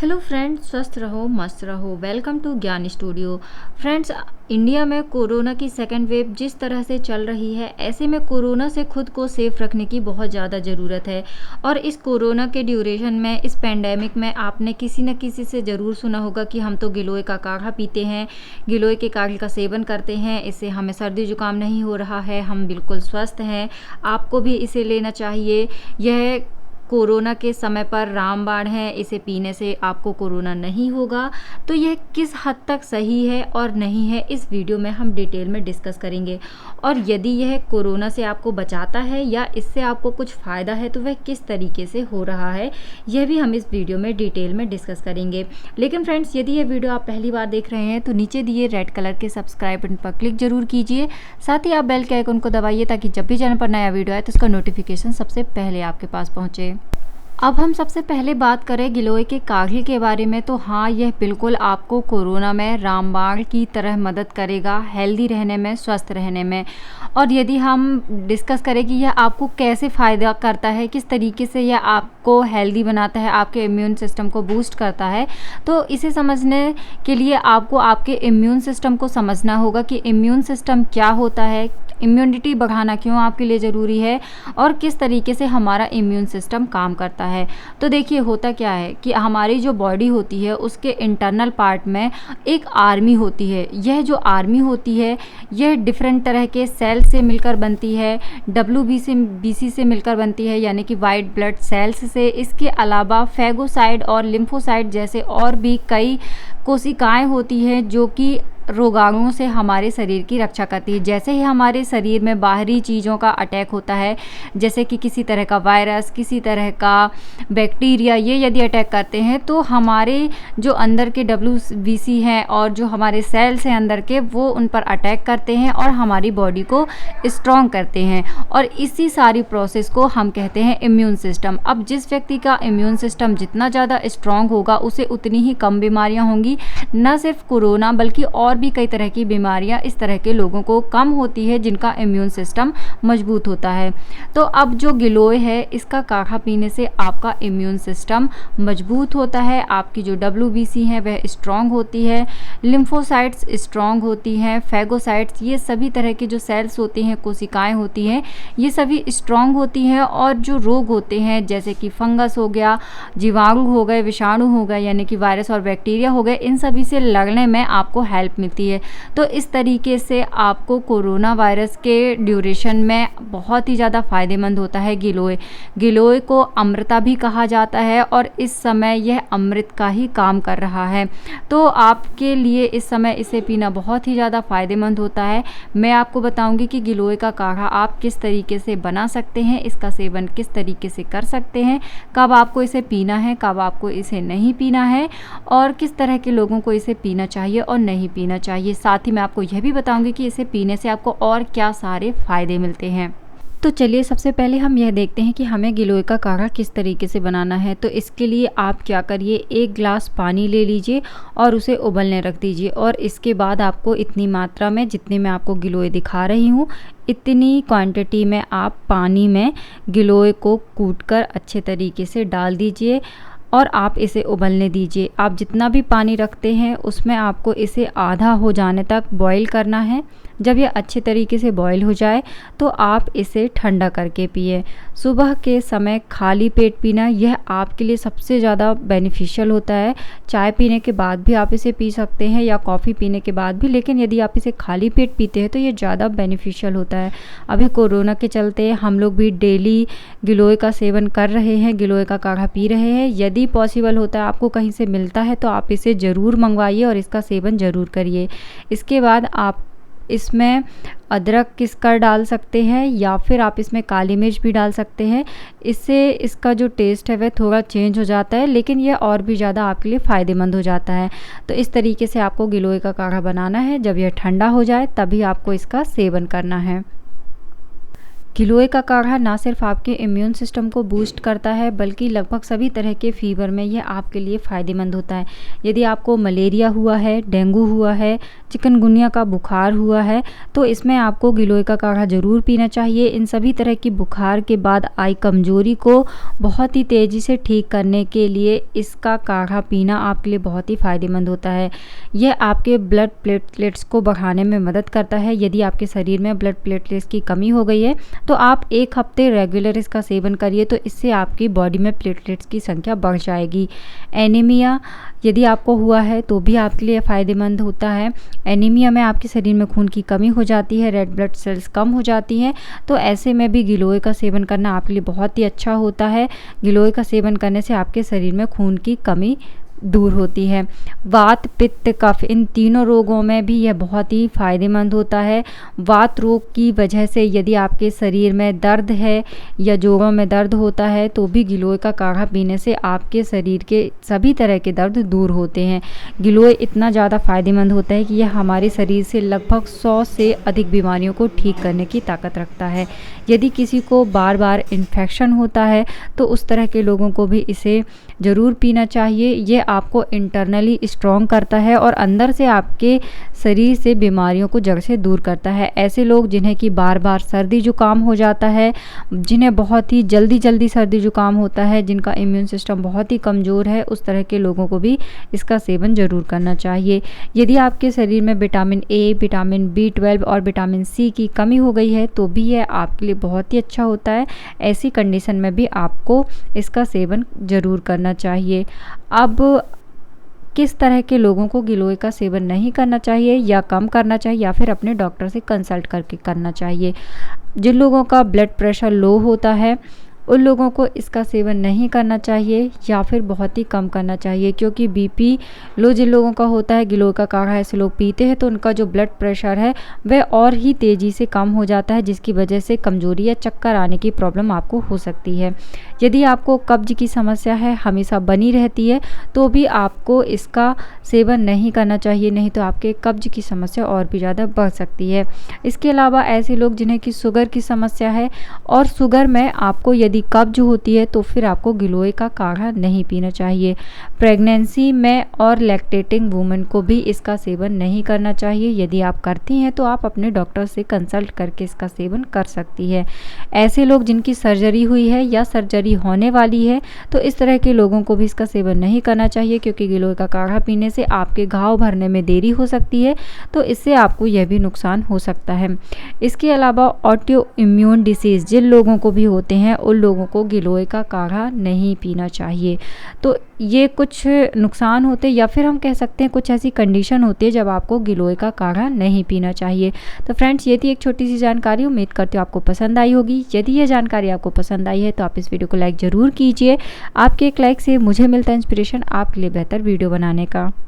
Hello friends, स्वस्थ रहो, मस्त रहो। वेलकम टू ज्ञान स्टूडियो। फ्रेंड्स, इंडिया में कोरोना की सेकेंड वेव जिस तरह से चल रही है, ऐसे में कोरोना से खुद को सेफ रखने की बहुत ज़्यादा ज़रूरत है। और इस कोरोना के ड्यूरेशन में, इस पेंडेमिक में आपने किसी न किसी से ज़रूर सुना होगा कि हम तो गिलोय का काढ़ा पीते हैं, गिलोय के काढ़े का सेवन करते हैं, इससे हमें सर्दी जुकाम नहीं हो रहा है, हम बिल्कुल स्वस्थ हैं। आपको भी इसे लेना चाहिए। यह कोरोना के समय पर रामबाण है, इसे पीने से आपको कोरोना नहीं होगा। तो यह किस हद तक सही है और नहीं है, इस वीडियो में हम डिटेल में डिस्कस करेंगे। और यदि यह कोरोना से आपको बचाता है या इससे आपको कुछ फ़ायदा है तो वह किस तरीके से हो रहा है, यह भी हम इस वीडियो में डिटेल में डिस्कस करेंगे। लेकिन फ्रेंड्स, यदि यह वीडियो आप पहली बार देख रहे हैं तो नीचे दिए रेड कलर के सब्सक्राइब बटन पर क्लिक जरूर कीजिए। साथ ही आप बेल के आइकन को दबाइए ताकि जब भी चैनल पर नया वीडियो आए तो उसका नोटिफिकेशन सबसे पहले आपके पास पहुँचे। अब हम सबसे पहले बात करें गिलोय के काढ़े के बारे में, तो हाँ, यह बिल्कुल आपको कोरोना में रामबाण की तरह मदद करेगा हेल्दी रहने में, स्वस्थ रहने में। और यदि हम डिस्कस करें कि यह आपको कैसे फ़ायदा करता है, किस तरीके से यह आपको हेल्दी बनाता है, आपके इम्यून सिस्टम को बूस्ट करता है, तो इसे समझने के लिए आपको आपके इम्यून सिस्टम को समझना होगा कि इम्यून सिस्टम क्या होता है, इम्यूनिटी बढ़ाना क्यों आपके लिए ज़रूरी है और किस तरीके से हमारा इम्यून सिस्टम काम करता है। तो देखिए, होता क्या है कि हमारी जो बॉडी होती है उसके इंटरनल पार्ट में एक आर्मी होती है। यह जो आर्मी होती है यह डिफरेंट तरह के सेल से मिलकर बनती है, WBC से मिलकर बनती है, यानी कि वाइट ब्लड सेल्स से। इसके अलावा फैगोसाइट और लिम्फोसाइट जैसे और भी कई कोशिकाएं होती हैं जो कि रोगाणुओं से हमारे शरीर की रक्षा करती है। जैसे ही हमारे शरीर में बाहरी चीज़ों का अटैक होता है, जैसे कि किसी तरह का वायरस, किसी तरह का बैक्टीरिया, ये यदि अटैक करते हैं तो हमारे जो अंदर के WBC हैं और जो हमारे सेल्स हैं अंदर के, वो उन पर अटैक करते हैं और हमारी बॉडी को स्ट्रॉन्ग करते हैं। और इसी सारी प्रोसेस को हम कहते हैं इम्यून सिस्टम। अब जिस व्यक्ति का इम्यून सिस्टम जितना ज़्यादा स्ट्रॉन्ग होगा उसे उतनी ही कम बीमारियाँ होंगी। न सिर्फ कोरोना बल्कि और भी कई तरह की बीमारियां इस तरह के लोगों को कम होती है जिनका इम्यून सिस्टम मजबूत होता है। तो अब जो गिलोय है, इसका काढ़ा पीने से आपका इम्यून सिस्टम मजबूत होता है, आपकी जो WBC है वह स्ट्रॉन्ग होती है, लिम्फोसाइट्स स्ट्रॉन्ग होती हैं, फैगोसाइट्स, ये सभी तरह के जो सेल्स होते हैं, कोशिकाएं होती हैं, ये सभी स्ट्रॉन्ग होती हैं। और जो रोग होते हैं जैसे कि फंगस हो गया, जीवाणु हो गए, विषाणु हो गए, यानी कि वायरस और बैक्टीरिया हो गए, इन सभी से लड़ने में आपको हेल्प मिलती है। तो इस तरीके से आपको कोरोना वायरस के ड्यूरेशन में बहुत ही ज़्यादा फ़ायदेमंद होता है गिलोय। गिलोय को अमृता भी कहा जाता है और इस समय यह अमृत का ही काम कर रहा है। तो आपके लिए इस समय इसे पीना बहुत ही ज़्यादा फ़ायदेमंद होता है। मैं आपको बताऊंगी कि गिलोय का काढ़ा आप किस तरीके से बना सकते हैं, इसका सेवन किस तरीके से कर सकते हैं, कब आपको इसे पीना है, कब आपको इसे नहीं पीना है, और किस तरह के लोगों को इसे पीना चाहिए और नहीं पीना चाहिए। साथ ही मैं आपको यह भी बताऊंगी कि इसे पीने से आपको और क्या सारे फायदे मिलते हैं। तो चलिए, सबसे पहले हम यह देखते हैं कि हमें गिलोय का काढ़ा किस तरीके से बनाना है। तो इसके लिए आप क्या करिए, 1 गिलास पानी ले लीजिए और उसे उबलने रख दीजिए। और इसके बाद आपको इतनी मात्रा में, जितनी मैं आपको गिलोय दिखा रही हूँ, इतनी क्वांटिटी में आप पानी में गिलोय को कूटकर अच्छे तरीके से डाल दीजिए और आप इसे उबलने दीजिए। आप जितना भी पानी रखते हैं उसमें आपको इसे आधा हो जाने तक बॉईल करना है। जब यह अच्छे तरीके से बॉईल हो जाए तो आप इसे ठंडा करके पिए। सुबह के समय खाली पेट पीना यह आपके लिए सबसे ज़्यादा बेनिफिशियल होता है। चाय पीने के बाद भी आप इसे पी सकते हैं या कॉफ़ी पीने के बाद भी, लेकिन यदि आप इसे खाली पेट पीते हैं तो ये ज़्यादा बेनिफिशियल होता है। अभी कोरोना के चलते हम लोग भी डेली गिलोय का सेवन कर रहे हैं, गिलोय का काढ़ा पी रहे हैं। यदि पॉसिबल होता है, आपको कहीं से मिलता है, तो आप इसे ज़रूर मंगवाइए और इसका सेवन ज़रूर करिए। इसके बाद आप इसमें अदरक किस कर डाल सकते हैं या फिर आप इसमें काली मिर्च भी डाल सकते हैं। इससे इसका जो टेस्ट है वह थोड़ा चेंज हो जाता है, लेकिन यह और भी ज़्यादा आपके लिए फ़ायदेमंद हो जाता है। तो इस तरीके से आपको गिलोय का काढ़ा बनाना है। जब यह ठंडा हो जाए तभी आपको इसका सेवन करना है। गिलोय का काढ़ा ना सिर्फ आपके इम्यून सिस्टम को बूस्ट करता है बल्कि लगभग सभी तरह के फीवर में यह आपके लिए फ़ायदेमंद होता है। यदि आपको मलेरिया हुआ है, डेंगू हुआ है, चिकनगुनिया का बुखार हुआ है, तो इसमें आपको गिलोय का काढ़ा ज़रूर पीना चाहिए। इन सभी तरह की बुखार के बाद आई कमज़ोरी को बहुत ही तेज़ी से ठीक करने के लिए इसका काढ़ा पीना आपके लिए बहुत ही फ़ायदेमंद होता है। यह आपके ब्लड प्लेटलेट्स को बढ़ाने में मदद करता है। यदि आपके शरीर में ब्लड प्लेटलेट्स की कमी हो गई है तो आप 1 हफ्ते रेगुलर इसका सेवन करिए, तो इससे आपकी बॉडी में प्लेटलेट्स की संख्या बढ़ जाएगी। एनीमिया यदि आपको हुआ है तो भी आपके लिए फ़ायदेमंद होता है। एनीमिया में आपके शरीर में खून की कमी हो जाती है, रेड ब्लड सेल्स कम हो जाती हैं, तो ऐसे में भी गिलोय का सेवन करना आपके लिए बहुत ही अच्छा होता है। गिलोय का सेवन करने से आपके शरीर में खून की कमी दूर होती है। वात, पित्त, कफ इन तीनों रोगों में भी यह बहुत ही फ़ायदेमंद होता है। वात रोग की वजह से यदि आपके शरीर में दर्द है या जोड़ों में दर्द होता है तो भी गिलोय का काढ़ा पीने से आपके शरीर के सभी तरह के दर्द दूर होते हैं। गिलोय इतना ज़्यादा फ़ायदेमंद होता है कि यह हमारे शरीर से लगभग 100 से अधिक बीमारियों को ठीक करने की ताकत रखता है। यदि किसी को बार बार इन्फेक्शन होता है तो उस तरह के लोगों को भी इसे ज़रूर पीना चाहिए। ये आपको इंटरनली स्ट्रॉन्ग करता है और अंदर से आपके शरीर से बीमारियों को जड़ से दूर करता है। ऐसे लोग जिन्हें कि बार बार सर्दी जुकाम हो जाता है, जिन्हें बहुत ही जल्दी सर्दी जुकाम होता है, जिनका इम्यून सिस्टम बहुत ही कमज़ोर है, उस तरह के लोगों को भी इसका सेवन ज़रूर करना चाहिए। यदि आपके शरीर में विटामिन ए, विटामिन B12 और विटामिन सी की कमी हो गई है तो भी यह आपके लिए बहुत ही अच्छा होता है। ऐसी कंडीशन में भी आपको इसका सेवन ज़रूर करना चाहिए। अब किस तरह के लोगों को गिलोय का सेवन नहीं करना चाहिए या कम करना चाहिए या फिर अपने डॉक्टर से कंसल्ट करके करना चाहिए? जिन लोगों का ब्लड प्रेशर लो होता है उन लोगों को इसका सेवन नहीं करना चाहिए या फिर बहुत ही कम करना चाहिए, क्योंकि बीपी लो जिन लोगों का होता है, गिलोय का काढ़ा ऐसे लोग पीते हैं तो उनका जो ब्लड प्रेशर है वह और ही तेज़ी से कम हो जाता है, जिसकी वजह से कमज़ोरी या चक्कर आने की प्रॉब्लम आपको हो सकती है। यदि आपको कब्ज की समस्या है, हमेशा बनी रहती है, तो भी आपको इसका सेवन नहीं करना चाहिए, नहीं तो आपके कब्ज की समस्या और भी ज़्यादा बढ़ सकती है। इसके अलावा ऐसे लोग जिन्हें कि शुगर की समस्या है और शुगर में आपको यदि कब्ज होती है तो फिर आपको गिलोय का काढ़ा नहीं पीना चाहिए। प्रेगनेंसी में और लैक्टेटिंग वुमेन को भी इसका सेवन नहीं करना चाहिए। यदि आप करती हैं तो आप अपने डॉक्टर से कंसल्ट करके इसका सेवन कर सकती है। ऐसे लोग जिनकी सर्जरी हुई है या सर्जरी होने वाली है तो इस तरह के लोगों को भी इसका सेवन नहीं करना चाहिए, क्योंकि गिलोय का काढ़ा पीने से आपके घाव भरने में देरी हो सकती है, तो इससे आपको यह भी नुकसान हो सकता है। इसके अलावा ऑटो इम्यून डिसीज़ जिन लोगों को भी होते हैं उन लोगों को गिलोय का काढ़ा नहीं पीना चाहिए। तो ये कुछ नुकसान होते हैं या फिर हम कह सकते हैं कुछ ऐसी कंडीशन होती है जब आपको गिलोय का काढ़ा नहीं पीना चाहिए। तो फ्रेंड्स, ये थी एक छोटी सी जानकारी, उम्मीद करती हूँ आपको पसंद आई होगी। यदि ये जानकारी आपको पसंद आई है तो आप इस वीडियो को लाइक ज़रूर कीजिए। आपके एक लाइक से मुझे मिलता है इंस्पिरेशन आपके लिए बेहतर वीडियो बनाने का।